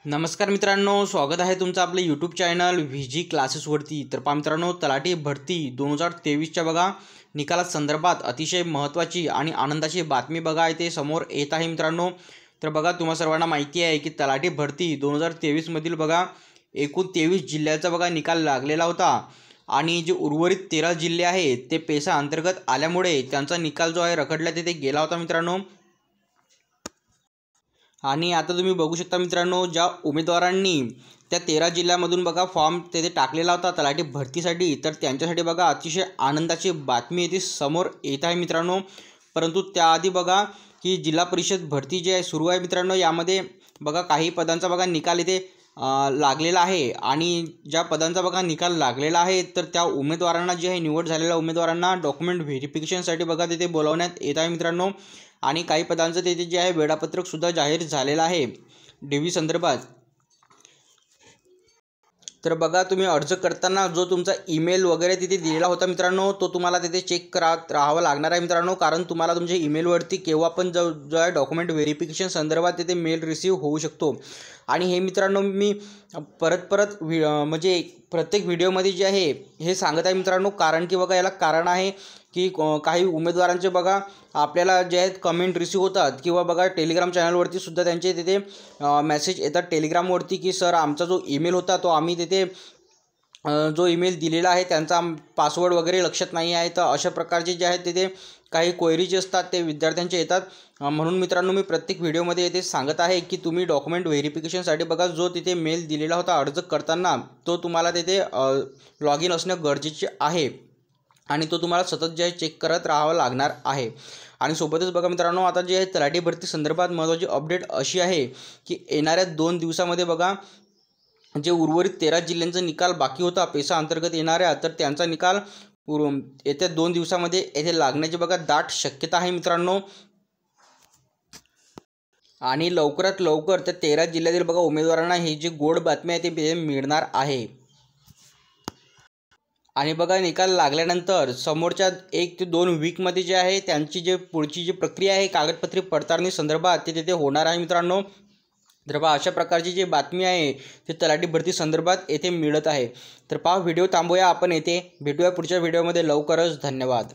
नमस्कार मित्रांनो, स्वागत आहे तुमचं आपलं यूट्यूब चॅनल VG क्लासेसवरती। तर पहा मित्रांनो, तलाठी भरती 2023च्या बघा निकाला संदर्भात अतिशय महत्त्वाची आणि आनंदाची बातमी बघा इथे समोर येत आहे मित्रांनो। तर बघा तुम्हा सर्वांना माहिती आहे की तलाठी भरती 2023 मधील बघा एकूण 23 जिल्ह्याचा बघा निकाल लागलेला होता आणि जे उर्वरित 13 जिल्हे आहेत ते पेसा अंतर्गत आल्यामुळे त्यांचा निकाल जो आहे रखडला तिथे गेला होता मित्रांनो। आणि आता तुम्ही बघू शकता मित्रांनो, ज्या उमेदवारांनी त्या 13 जिल्ह्यामधून बघा फॉर्म तेथे टाकलेला होता तलाठी भरतीसाठी, तर त्यांच्यासाठी बघा अतिशय आनंदाची बातमी येथे समोर येत आहे मित्रांनो। परंतु त्याआधी बघा की जिल्हा परिषद भरती जी आहे सुरू आहे मित्रांनो, यामध्ये बघा काही पदांचा बघा निकाल इथे लागलेला आहे आणि ज्या पदांचा बघा निकाल लागलेला आहे तर त्या उमेदवारांना जे आहे निवड झालेल्या उमेदवारांना डॉक्युमेंट व्हेरिफिकेशनसाठी बघा तिथे बोलावण्यात येत आहे मित्रांनो। आणि काही पदांचं तिथे जे आहे वेळापत्रकसुद्धा जाहीर झालेलं आहे DV संदर्भात। तर बघा तुम्ही अर्ज करताना जो तुमचा ईमेल वगैरे तिथे दिलेला होता मित्रांनो, तो तुम्हाला तिथे चेक करत राहावं लागणार आहे मित्रांनो, कारण तुम्हाला तुमच्या ईमेलवरती केव्हा पण जो आहे डॉक्युमेंट व्हेरिफिकेशन संदर्भात तिथे मेल रिसीव्ह होऊ शकतो। आणि हे मित्रांनो मी परत म्हणजे प्रत्येक व्हिडिओमध्ये जे आहे हे सांगत आहे मित्रांनो, कारण की बघा याला कारण आहे की काही उमेदवारांचे बघा आपल्याला जे आहेत कमेंट रिसीव्ह होतात किंवा बघा टेलिग्राम चॅनलवरती सुद्धा त्यांचे तिथे मेसेज येतात टेलिग्रामवरती की सर आमचा जो ईमेल होता तो आम्ही तिथे जो ईमेल दिलेला आहे त्यांचा पासवर्ड वगैरे लक्षात नाही आहे। तर अशा प्रकारचे जे आहेत तिथे काही क्वेरीज असतात ते विद्यार्थ्यांचे येतात। म्हणून मित्रांनो मी प्रत्येक व्हिडिओमध्ये येथे सांगत आहे की तुम्ही डॉक्युमेंट व्हेरिफिकेशनसाठी बघा जो तिथे मेल दिलेला होता अर्ज करताना तो तुम्हाला तिथे लॉग इन असणं गरजेचे आहे आणि तो तुम्हाला सतत जे आहे चेक करत राहावं लागणार आहे। आणि सोबतच बघा मित्रांनो, आता जे आहे तलाठी भरती संदर्भात महत्त्वाची अपडेट अशी आहे की येणाऱ्या 2 दिवसामध्ये बघा जे उर्वरित 13 जिल्ह्यांचा निकाल बाकी होता पेसा अंतर्गत येणाऱ्या, तर त्यांचा निकाल येत्या 2 दिवसामध्ये येथे लागण्याची बघा दाट शक्यता आहे मित्रांनो। आणि लवकरात लवकर त्या 13 जिल्ह्यातील बघा उमेदवारांना ही जी गोड बातमी आहे ती मिळणार आहे। आणि बघा निकाल लागल्यानंतर समोरच्या 1 ते 2 वीकमध्ये जे आहे त्यांची जे पुढची जी प्रक्रिया आहे कागदपत्रे पडताळणी संदर्भात ते तिथे होणार आहे मित्रांनो। तर पहा अशा प्रकारची जी बातमी आहे ती तलाठी भरती संदर्भात येथे मिळत आहे। तर पहा व्हिडिओ थांबूया, आपण येथे भेटूया पुढच्या व्हिडिओमध्ये लवकरच। धन्यवाद।